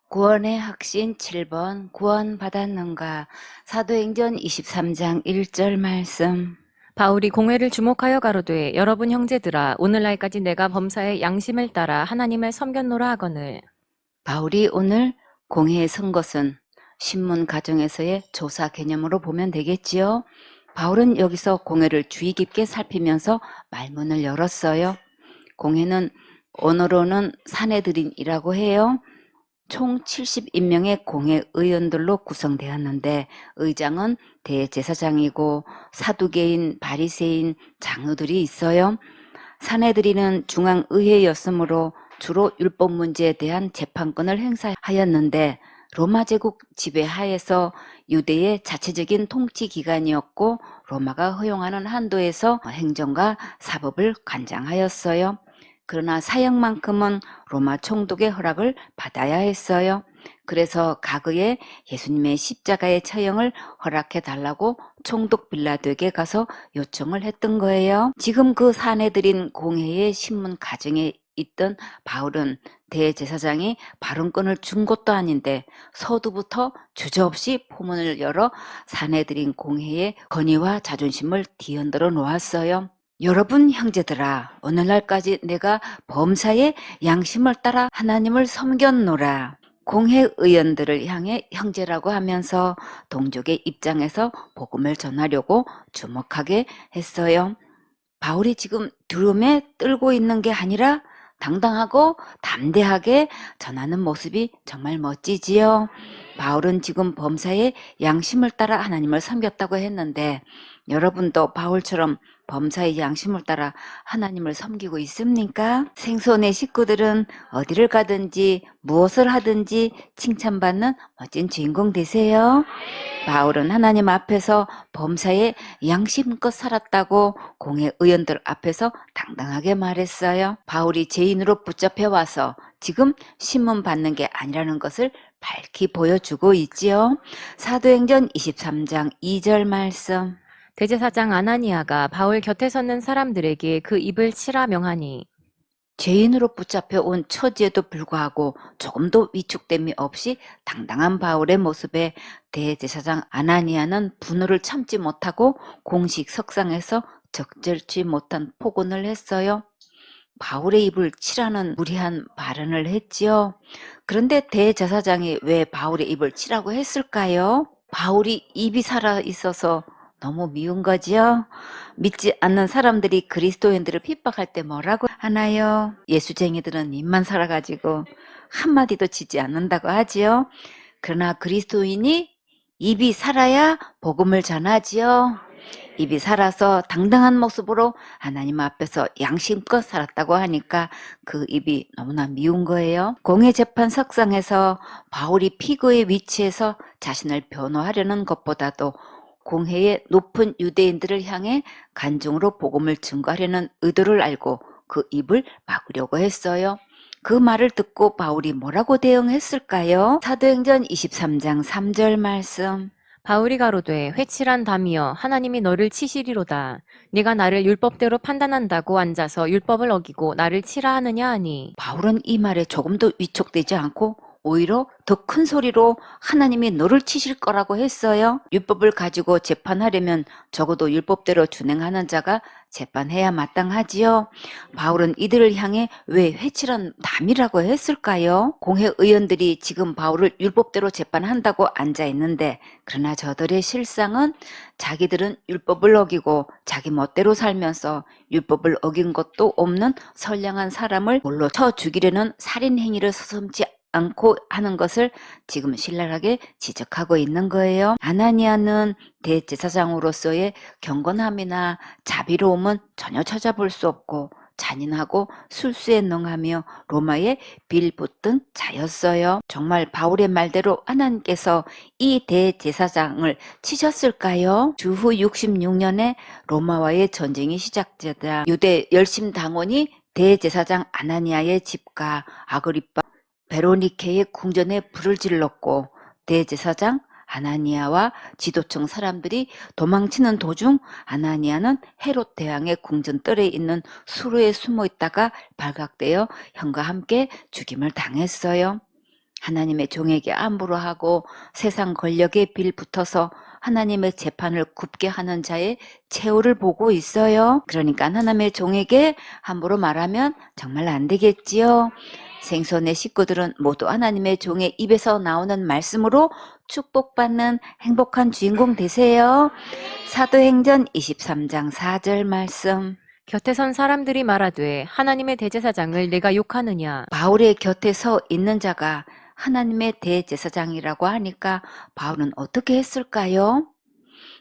구원의 확신 7번 구원받았는가. 사도행전 23장 1절 말씀. 바울이 공회를 주목하여 가로되 여러분 형제들아 오늘날까지 내가 범사의 양심을 따라 하나님을 섬겼노라 하거늘. 바울이 오늘 공회에 선 것은 신문 가정에서의 조사 개념으로 보면 되겠지요. 바울은 여기서 공회를 주의 깊게 살피면서 말문을 열었어요. 공회는 언어로는 사내들인이라고 해요. 총 70인명의 공회 의원들로 구성되었는데 의장은 대제사장이고 사두개인, 바리새인, 장로들이 있어요. 사내들이는 중앙의회였으므로 주로 율법 문제에 대한 재판권을 행사하였는데 로마 제국 지배하에서 유대의 자체적인 통치 기관이었고 로마가 허용하는 한도에서 행정과 사법을 관장하였어요. 그러나 사형만큼은 로마 총독의 허락을 받아야 했어요. 그래서 가그에 예수님의 십자가의 처형을 허락해 달라고 총독 빌라도에게 가서 요청을 했던 거예요. 지금 그 사내들인 공회의 신문 가정에 있던 바울은 대제사장이 발언권을 준 것도 아닌데 서두부터 주저없이 포문을 열어 사내들인 공회의 권위와 자존심을 뒤흔들어 놓았어요. 여러분 형제들아, 오늘날까지 내가 범사의 양심을 따라 하나님을 섬겼노라. 공회 의원들을 향해 형제라고 하면서 동족의 입장에서 복음을 전하려고 주목하게 했어요. 바울이 지금 두려움에 떨고 있는 게 아니라 당당하고 담대하게 전하는 모습이 정말 멋지지요. 바울은 지금 범사의 양심을 따라 하나님을 섬겼다고 했는데 여러분도 바울처럼 범사의 양심을 따라 하나님을 섬기고 있습니까? 생손의 식구들은 어디를 가든지 무엇을 하든지 칭찬받는 멋진 주인공 되세요. 바울은 하나님 앞에서 범사에 양심껏 살았다고 공회 의원들 앞에서 당당하게 말했어요. 바울이 죄인으로 붙잡혀 와서 지금 신문 받는 게 아니라는 것을 밝히 보여주고 있지요. 사도행전 23장 2절 말씀. 대제사장 아나니아가 바울 곁에 섰는 사람들에게 그 입을 치라 명하니. 죄인으로 붙잡혀 온 처지에도 불구하고 조금도 위축됨이 없이 당당한 바울의 모습에 대제사장 아나니아는 분노를 참지 못하고 공식 석상에서 적절치 못한 폭언을 했어요. 바울의 입을 치라는 무리한 발언을 했지요. 그런데 대제사장이 왜 바울의 입을 치라고 했을까요? 바울이 입이 살아 있어서 너무 미운 거지요. 믿지 않는 사람들이 그리스도인들을 핍박할 때 뭐라고 하나요? 예수쟁이들은 입만 살아가지고 한마디도 치지 않는다고 하지요. 그러나 그리스도인이 입이 살아야 복음을 전하지요. 입이 살아서 당당한 모습으로 하나님 앞에서 양심껏 살았다고 하니까 그 입이 너무나 미운 거예요. 공회재판 석상에서 바울이 피고의 위치에서 자신을 변호하려는 것보다도 공회의 높은 유대인들을 향해 간증으로 복음을 증거하려는 의도를 알고 그 입을 막으려고 했어요. 그 말을 듣고 바울이 뭐라고 대응했을까요? 사도행전 23장 3절 말씀. 바울이 가로되 회칠한 담이여 하나님이 너를 치시리로다. 네가 나를 율법대로 판단한다고 앉아서 율법을 어기고 나를 치라 하느냐 하니. 바울은 이 말에 조금도 위축되지 않고 오히려 더 큰 소리로 하나님이 너를 치실 거라고 했어요. 율법을 가지고 재판하려면 적어도 율법대로 준행하는 자가 재판해야 마땅하지요. 바울은 이들을 향해 왜 회칠한 남이라고 했을까요? 공회 의원들이 지금 바울을 율법대로 재판한다고 앉아 있는데 그러나 저들의 실상은 자기들은 율법을 어기고 자기 멋대로 살면서 율법을 어긴 것도 없는 선량한 사람을 몰로 쳐 죽이려는 살인 행위를 서슴지 않고 하는 것을 지금 신랄하게 지적하고 있는 거예요. 아나니아는 대제사장으로서의 경건함이나 자비로움은 전혀 찾아볼 수 없고 잔인하고 술수에 능하며 로마에 빌붙던 자였어요. 정말 바울의 말대로 하나님께서 이 대제사장을 치셨을까요? 주후 66년에 로마와의 전쟁이 시작되자 유대 열심당원이 대제사장 아나니아의 집과 아그리빠 베로니케의 궁전에 불을 질렀고 대제사장 아나니아와 지도층 사람들이 도망치는 도중 아나니아는 헤롯 대왕의 궁전 뜰에 있는 수로에 숨어 있다가 발각되어 형과 함께 죽임을 당했어요. 하나님의 종에게 함부로 하고 세상 권력에 빌붙어서 하나님의 재판을 굽게 하는 자의 최후를 보고 있어요. 그러니까 하나님의 종에게 함부로 말하면 정말 안 되겠지요. 생선의 식구들은 모두 하나님의 종의 입에서 나오는 말씀으로 축복받는 행복한 주인공 되세요. 사도행전 23장 4절 말씀. 곁에 선 사람들이 말하되 하나님의 대제사장을 내가 욕하느냐. 바울의 곁에 서 있는 자가 하나님의 대제사장이라고 하니까 바울은 어떻게 했을까요?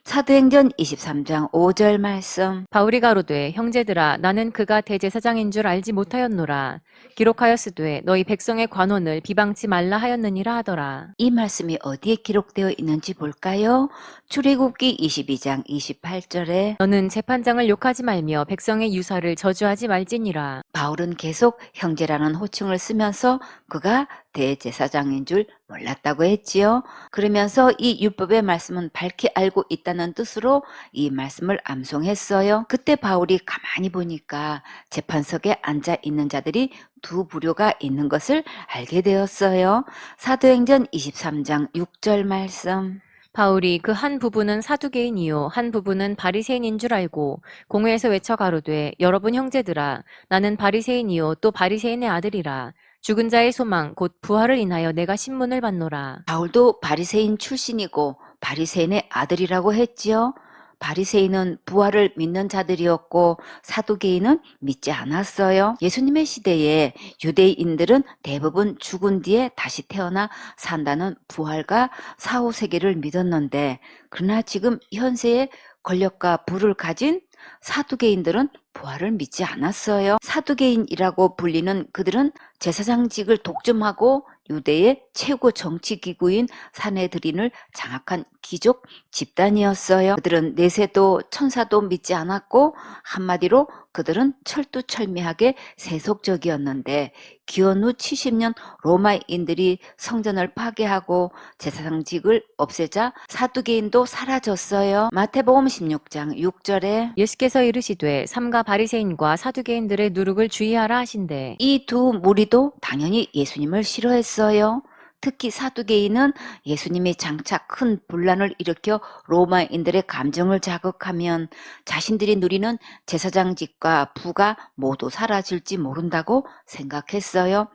사도행전 23장 5절 말씀. 바울이 가로되 형제들아 나는 그가 대제사장인 줄 알지 못하였노라. 기록하였으되 너희 백성의 관원을 비방치 말라 하였느니라 하더라. 이 말씀이 어디에 기록되어 있는지 볼까요? 출애굽기 22장 28절에 너는 재판장을 욕하지 말며 백성의 유사를 저주하지 말지니라. 바울은 계속 형제라는 호칭을 쓰면서 그가 대제사장인 줄 몰랐다고 했지요. 그러면서 이 율법의 말씀은 밝히 알고 있다는 뜻으로 이 말씀을 암송했어요. 그때 바울이 가만히 보니까 재판석에 앉아 있는 자들이 두 부류가 있는 것을 알게 되었어요. 사도행전 23장 6절 말씀. 바울이 그 한 부분은 사두개인이요 한 부분은 바리새인인 줄 알고 공회에서 외쳐 가로되 여러분 형제들아 나는 바리새인이요 또 바리새인의 아들이라. 죽은 자의 소망 곧 부활을 인하여 내가 신문을 받노라. 바울도 바리새인 출신이고 바리새인의 아들이라고 했지요. 바리새인은 부활을 믿는 자들이었고 사두개인은 믿지 않았어요. 예수님의 시대에 유대인들은 대부분 죽은 뒤에 다시 태어나 산다는 부활과 사후세계를 믿었는데 그러나 지금 현세의 권력과 부를 가진 사두개인들은 부활을 믿지 않았어요. 사두개인이라고 불리는 그들은 제사장직을 독점하고 유대의 최고 정치기구인 사내들인을 장악한 귀족 집단이었어요. 그들은 내세도 천사도 믿지 않았고 한마디로 그들은 철두철미하게 세속적이었는데 기원 후 70년 로마인들이 성전을 파괴하고 제사장직을 없애자 사두개인도 사라졌어요. 마태복음 16장 6절에 예수께서 이르시되 삼가 바리새인과 사두개인들의 누룩을 주의하라 하신대. 이 두 무리도 당연히 예수님을 싫어했어요. 특히 사두개인은 예수님이 장차 큰 분란을 일으켜 로마인들의 감정을 자극하면 자신들이 누리는 제사장직과 부가 모두 사라질지 모른다고 생각했어요.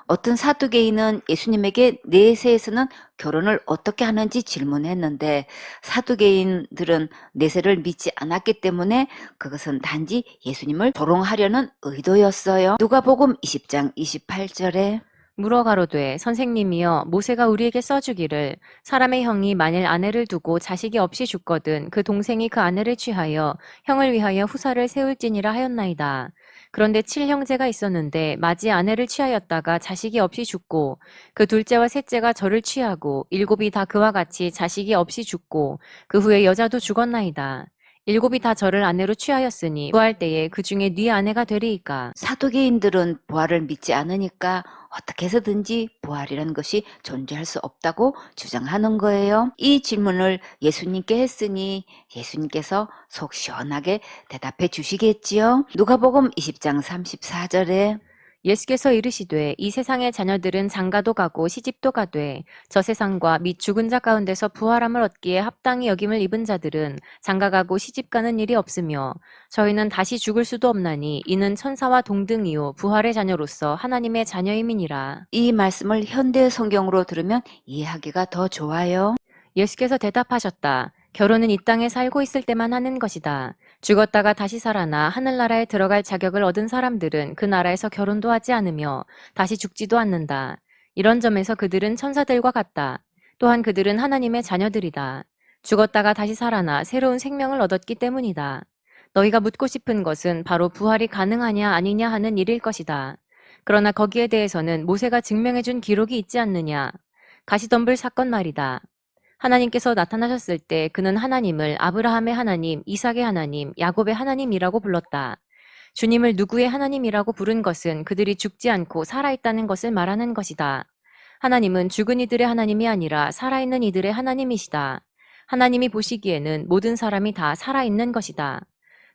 어떤 사두개인은 예수님에게 내세에서는 결혼을 어떻게 하는지 질문했는데 사두개인들은 내세를 믿지 않았기 때문에 그것은 단지 예수님을 조롱하려는 의도였어요. 누가복음 20장 28절에 물어 가로되 선생님이여 모세가 우리에게 써주기를 사람의 형이 만일 아내를 두고 자식이 없이 죽거든 그 동생이 그 아내를 취하여 형을 위하여 후사를 세울지니라 하였나이다. 그런데 7형제가 있었는데 맞이 아내를 취하였다가 자식이 없이 죽고 그 둘째와 셋째가 저를 취하고 7이 다 그와 같이 자식이 없이 죽고 그 후에 여자도 죽었나이다. 7이 다 저를 아내로 취하였으니 부할 때에 그 중에 네 아내가 되리이까. 사두개인들은 부활을 믿지 않으니까 어떻게 해서든지 부활이라는 것이 존재할 수 없다고 주장하는 거예요. 이 질문을 예수님께 했으니 예수님께서 속 시원하게 대답해 주시겠지요. 누가복음 20장 34절에 예수께서 이르시되 이 세상의 자녀들은 장가도 가고 시집도 가되 저 세상과 및 죽은 자 가운데서 부활함을 얻기에 합당히 여김을 입은 자들은 장가가고 시집가는 일이 없으며 저희는 다시 죽을 수도 없나니 이는 천사와 동등이요 부활의 자녀로서 하나님의 자녀임이니라. 이 말씀을 현대 성경으로 들으면 이해하기가 더 좋아요. 예수께서 대답하셨다. 결혼은 이 땅에 살고 있을 때만 하는 것이다. 죽었다가 다시 살아나 하늘나라에 들어갈 자격을 얻은 사람들은 그 나라에서 결혼도 하지 않으며 다시 죽지도 않는다. 이런 점에서 그들은 천사들과 같다. 또한 그들은 하나님의 자녀들이다. 죽었다가 다시 살아나 새로운 생명을 얻었기 때문이다. 너희가 묻고 싶은 것은 바로 부활이 가능하냐 아니냐 하는 일일 것이다. 그러나 거기에 대해서는 모세가 증명해준 기록이 있지 않느냐. 가시덤불 사건 말이다. 하나님께서 나타나셨을 때 그는 하나님을 아브라함의 하나님, 이삭의 하나님, 야곱의 하나님이라고 불렀다. 주님을 누구의 하나님이라고 부른 것은 그들이 죽지 않고 살아있다는 것을 말하는 것이다. 하나님은 죽은 이들의 하나님이 아니라 살아있는 이들의 하나님이시다. 하나님이 보시기에는 모든 사람이 다 살아있는 것이다.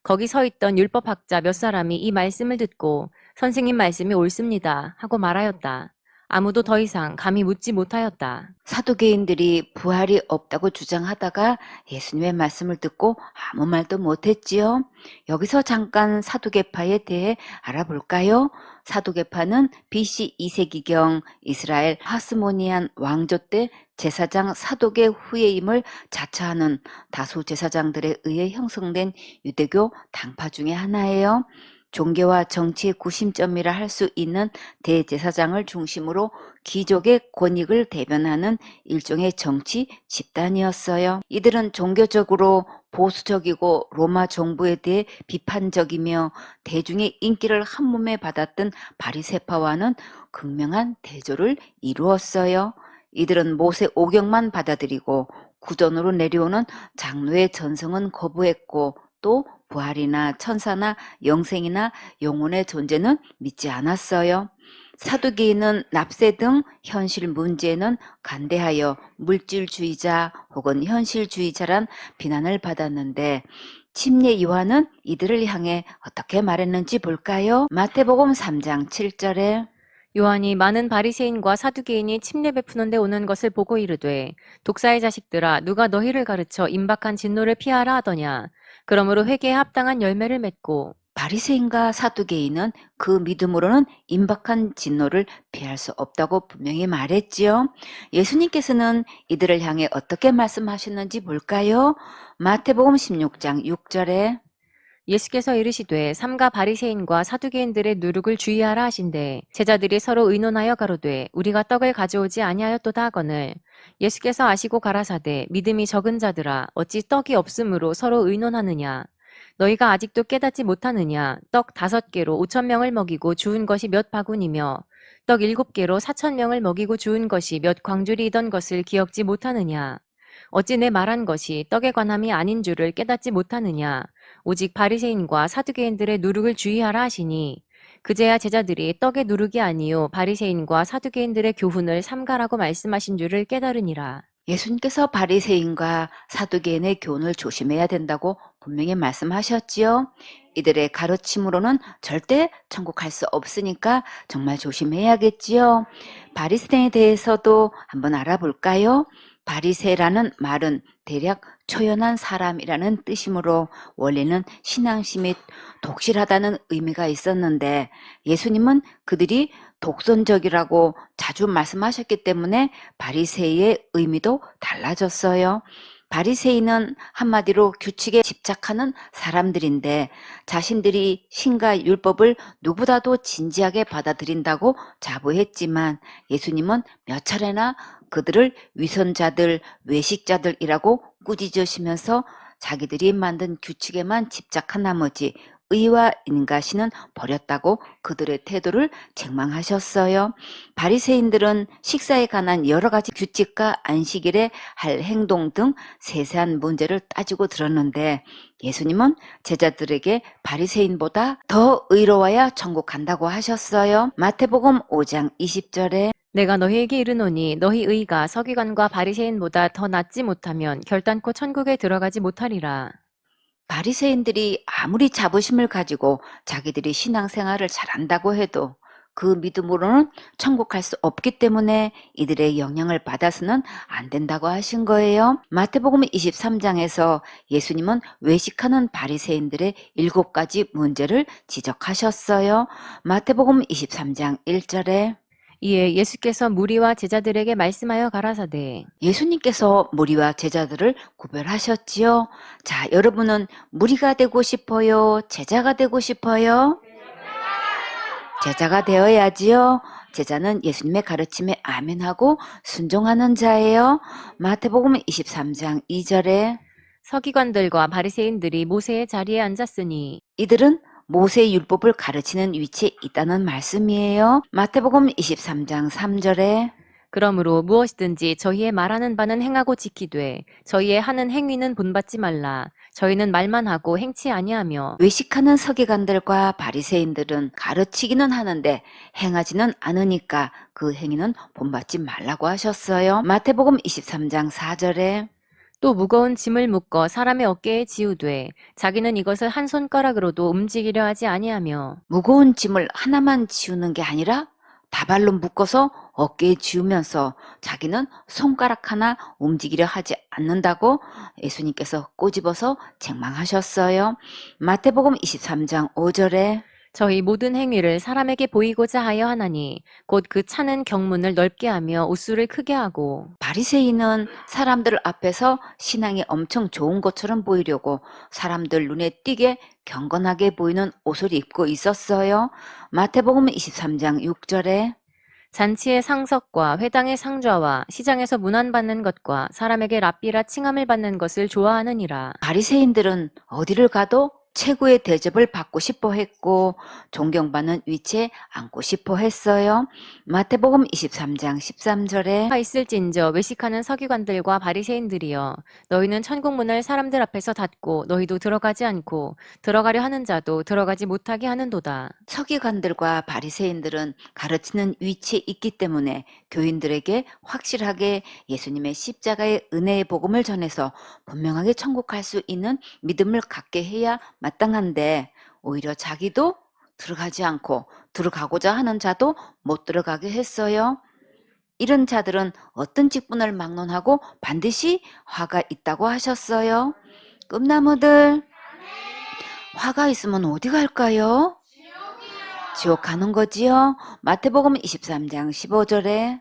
거기 서 있던 율법학자 몇 사람이 이 말씀을 듣고 선생님 말씀이 옳습니다 하고 말하였다. 아무도 더 이상 감히 묻지 못하였다. 사두개인들이 부활이 없다고 주장하다가 예수님의 말씀을 듣고 아무 말도 못했지요. 여기서 잠깐 사두개파에 대해 알아볼까요? 사두개파는 BC 2세기경 이스라엘 하스모니안 왕조 때 제사장 사두개 후예임을 자처하는 다수 제사장들에 의해 형성된 유대교 당파 중의 하나예요. 종교와 정치의 구심점이라 할 수 있는 대제사장을 중심으로 귀족의 권익을 대변하는 일종의 정치 집단이었어요. 이들은 종교적으로 보수적이고 로마 정부에 대해 비판적이며 대중의 인기를 한몸에 받았던 바리새파와는 극명한 대조를 이루었어요. 이들은 모세 오경만 받아들이고 구전으로 내려오는 장로의 전성은 거부했고 또 부활이나 천사나 영생이나 영혼의 존재는 믿지 않았어요. 사두개인은 납세 등 현실 문제에는 간대하여 물질주의자 혹은 현실주의자란 비난을 받았는데 침례 요한은 이들을 향해 어떻게 말했는지 볼까요? 마태복음 3장 7절에 요한이 많은 바리새인과 사두개인이 침례 베푸는 데 오는 것을 보고 이르되 독사의 자식들아 누가 너희를 가르쳐 임박한 진노를 피하라 하더냐. 그러므로 회개에 합당한 열매를 맺고 바리새인과 사두개인은 그 믿음으로는 임박한 진노를 피할 수 없다고 분명히 말했지요. 예수님께서는 이들을 향해 어떻게 말씀하셨는지 볼까요? 마태복음 16장 6절에 예수께서 이르시되 삼가 바리새인과 사두개인들의 누룩을 주의하라 하신대 제자들이 서로 의논하여 가로되 우리가 떡을 가져오지 아니하였도다 하거늘 예수께서 아시고 가라사대 믿음이 적은 자들아 어찌 떡이 없으므로 서로 의논하느냐 너희가 아직도 깨닫지 못하느냐 떡 5개로 5,000명을 먹이고 주운 것이 몇 바구니며 떡 7개로 4,000명을 먹이고 주운 것이 몇 광주리이던 것을 기억지 못하느냐 어찌 내 말한 것이 떡에 관함이 아닌 줄을 깨닫지 못하느냐 오직 바리새인과 사두개인들의 누룩을 주의하라 하시니 그제야 제자들이 떡의 누룩이 아니요 바리새인과 사두개인들의 교훈을 삼가라고 말씀하신 줄을 깨달으니라. 예수님께서 바리새인과 사두개인의 교훈을 조심해야 된다고 분명히 말씀하셨지요. 이들의 가르침으로는 절대 천국 갈 수 없으니까 정말 조심해야겠지요. 바리새인에 대해서도 한번 알아볼까요? 바리새라는 말은 대략 초연한 사람이라는 뜻이므로 원래는 신앙심 및 독실하다는 의미가 있었는데 예수님은 그들이 독선적이라고 자주 말씀하셨기 때문에 바리새의 의미도 달라졌어요. 바리새인은 한마디로 규칙에 집착하는 사람들인데 자신들이 신과 율법을 누구보다도 진지하게 받아들인다고 자부했지만 예수님은 몇 차례나 그들을 위선자들, 외식자들이라고 꾸짖으시면서 자기들이 만든 규칙에만 집착한 나머지 의와 인가시는 버렸다고 그들의 태도를 책망하셨어요. 바리새인들은 식사에 관한 여러 가지 규칙과 안식일에 할 행동 등 세세한 문제를 따지고 들었는데 예수님은 제자들에게 바리새인보다 더 의로워야 천국 간다고 하셨어요. 마태복음 5장 20절에 내가 너희에게 이르노니 너희 의가 서기관과 바리새인보다 더 낫지 못하면 결단코 천국에 들어가지 못하리라. 바리새인들이 아무리 자부심을 가지고 자기들이 신앙생활을 잘한다고 해도 그 믿음으로는 천국 갈 수 없기 때문에 이들의 영향을 받아서는 안 된다고 하신 거예요. 마태복음 23장에서 예수님은 외식하는 바리새인들의 7가지 문제를 지적하셨어요. 마태복음 23장 1절에 이에 예수께서 무리와 제자들에게 말씀하여 가라사대 예수님께서 무리와 제자들을 구별하셨지요. 자, 여러분은 무리가 되고 싶어요? 제자가 되고 싶어요? 제자가 되어야지요. 제자는 예수님의 가르침에 아멘하고 순종하는 자예요. 마태복음 23장 2절에 서기관들과 바리새인들이 모세의 자리에 앉았으니 이들은 모세의 율법을 가르치는 위치에 있다는 말씀이에요. 마태복음 23장 3절에 그러므로 무엇이든지 저희의 말하는 바는 행하고 지키되 저희의 하는 행위는 본받지 말라. 저희는 말만 하고 행치 아니하며 외식하는 서기관들과 바리새인들은 가르치기는 하는데 행하지는 않으니까 그 행위는 본받지 말라고 하셨어요. 마태복음 23장 4절에 또 무거운 짐을 묶어 사람의 어깨에 지우되 자기는 이것을 한 손가락으로도 움직이려 하지 아니하며 무거운 짐을 하나만 지우는 게 아니라 다발로 묶어서 어깨에 쥐우면서 자기는 손가락 하나 움직이려 하지 않는다고 예수님께서 꼬집어서 책망하셨어요. 마태복음 23장 5절에 저희 모든 행위를 사람에게 보이고자 하여 하나니 곧 그 차는 경문을 넓게 하며 옷수를 크게 하고 바리새인은 사람들 앞에서 신앙이 엄청 좋은 것처럼 보이려고 사람들 눈에 띄게 경건하게 보이는 옷을 입고 있었어요. 마태복음 23장 6절에 잔치의 상석과 회당의 상좌와 시장에서 문안받는 것과 사람에게 랍비라 칭함을 받는 것을 좋아하느니라. 바리새인들은 어디를 가도 최고의 대접을 받고 싶어 했고 존경받는 위치에 앉고 싶어 했어요. 마태복음 23장 13절에 화 있을진저 외식하는 서기관들과 바리새인들이여 너희는 천국 문을 사람들 앞에서 닫고 너희도 들어가지 않고 들어가려 하는 자도 들어가지 못하게 하는도다. 서기관들과 바리새인들은 가르치는 위치에 있기 때문에 교인들에게 확실하게 예수님의 십자가의 은혜의 복음을 전해서 분명하게 천국 갈 수 있는 믿음을 갖게 해야 마땅한데 오히려 자기도 들어가지 않고 들어가고자 하는 자도 못 들어가게 했어요. 이런 자들은 어떤 직분을 막론하고 반드시 화가 있다고 하셨어요. 꿈나무들, 화가 있으면 어디 갈까요? 지옥 가는 거지요. 마태복음 23장 15절에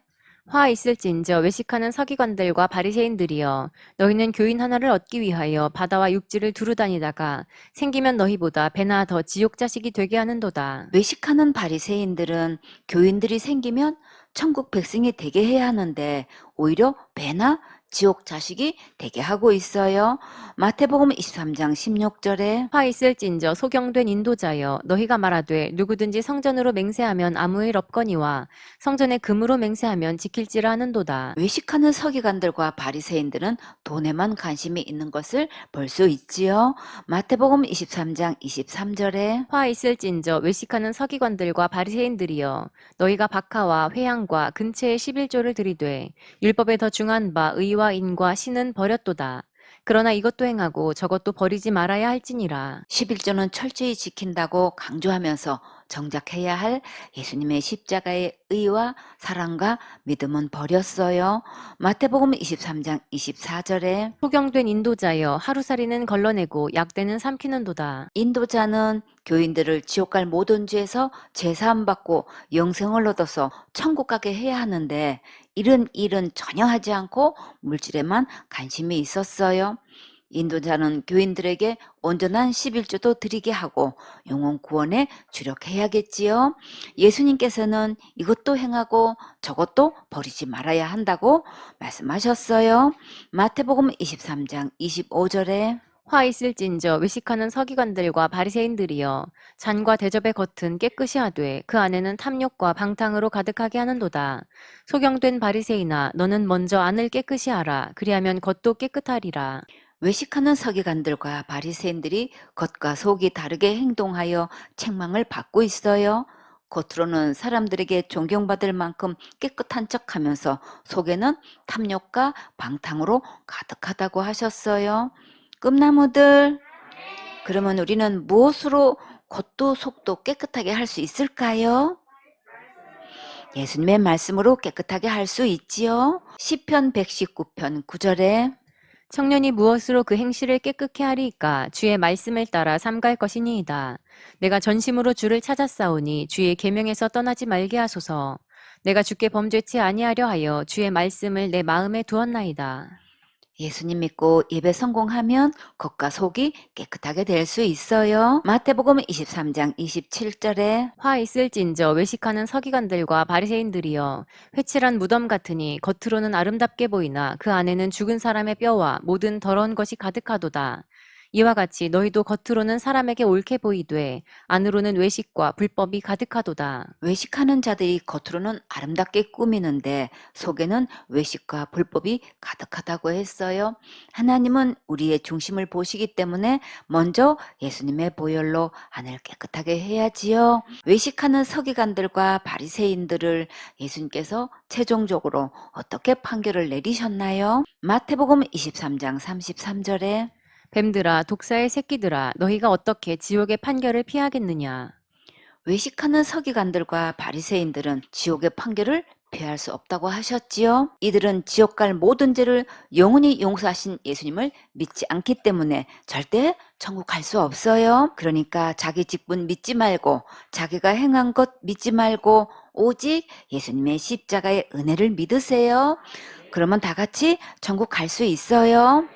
화 있을진저 외식하는 서기관들과 바리새인들이여 너희는 교인 하나를 얻기 위하여 바다와 육지를 두루 다니다가 생기면 너희보다 배나 더 지옥 자식이 되게 하는도다. 외식하는 바리새인들은 교인들이 생기면 천국 백성이 되게 해야 하는데 오히려 배나 지옥 자식이 되게 하고 있어요. 마태복음 23장 16절에 화 있을진저 소경된 인도자여 너희가 말하되 누구든지 성전으로 맹세하면 아무 일 없거니와 성전에 금으로 맹세하면 지킬지라 하는도다. 외식하는 서기관들과 바리새인들은 돈에만 관심이 있는 것을 볼 수 있지요. 마태복음 23장 23절에 화 있을진저 외식하는 서기관들과 바리새인들이여 너희가 박하와 회향과 근체의 11조를 들이되 율법에 더 중한 바 의와 인과 신은 버렸도다. 그러나 이것도 행하고 저것도 버리지 말아야 할지니라. 11조는 철저히 지킨다고 강조하면서 정작 해야 할 예수님의 십자가의 의와 사랑과 믿음은 버렸어요. 마태복음 23장 24절에 소경된 인도자여 하루살이는 걸러내고 약대는 삼키는도다. 인도자는 교인들을 지옥 갈 모든 죄에서 제사함 받고 영생을 얻어서 천국 가게 해야 하는데 이런 일은 전혀 하지 않고 물질에만 관심이 있었어요. 인도자는 교인들에게 온전한 11조도 드리게 하고 영혼 구원에 주력해야겠지요. 예수님께서는 이것도 행하고 저것도 버리지 말아야 한다고 말씀하셨어요. 마태복음 23장 25절에 화 있을진저 외식하는 서기관들과 바리새인들이여 잔과 대접의 겉은 깨끗이 하되 그 안에는 탐욕과 방탕으로 가득하게 하는도다. 소경된 바리새인아 너는 먼저 안을 깨끗이 하라. 그리하면 겉도 깨끗하리라. 외식하는 서기관들과 바리새인들이 겉과 속이 다르게 행동하여 책망을 받고 있어요. 겉으로는 사람들에게 존경받을 만큼 깨끗한 척하면서 속에는 탐욕과 방탕으로 가득하다고 하셨어요. 꿈나무들, 그러면 우리는 무엇으로 겉도 속도 깨끗하게 할 수 있을까요? 예수님의 말씀으로 깨끗하게 할 수 있지요. 시편 119편 9절에 청년이 무엇으로 그 행실을 깨끗게 하리이까 주의 말씀을 따라 삼갈 것이니이다. 내가 전심으로 주를 찾았사오니 주의 계명에서 떠나지 말게 하소서. 내가 주께 범죄치 아니하려 하여 주의 말씀을 내 마음에 두었나이다. 예수님 믿고 예배 성공하면 겉과 속이 깨끗하게 될 수 있어요. 마태복음 23장 27절에 화 있을진저 외식하는 서기관들과 바리새인들이여 회칠한 무덤 같으니 겉으로는 아름답게 보이나 그 안에는 죽은 사람의 뼈와 모든 더러운 것이 가득하도다. 이와 같이 너희도 겉으로는 사람에게 옳게 보이되 안으로는 외식과 불법이 가득하도다. 외식하는 자들이 겉으로는 아름답게 꾸미는데 속에는 외식과 불법이 가득하다고 했어요. 하나님은 우리의 중심을 보시기 때문에 먼저 예수님의 보혈로 안을 깨끗하게 해야지요. 외식하는 서기관들과 바리새인들을 예수님께서 최종적으로 어떻게 판결을 내리셨나요? 마태복음 23장 33절에 뱀들아 독사의 새끼들아 너희가 어떻게 지옥의 판결을 피하겠느냐. 외식하는 서기관들과 바리새인들은 지옥의 판결을 피할 수 없다고 하셨지요. 이들은 지옥 갈 모든 죄를 영원히 용서하신 예수님을 믿지 않기 때문에 절대 천국 갈 수 없어요. 그러니까 자기 직분 믿지 말고 자기가 행한 것 믿지 말고 오직 예수님의 십자가의 은혜를 믿으세요. 그러면 다 같이 천국 갈 수 있어요.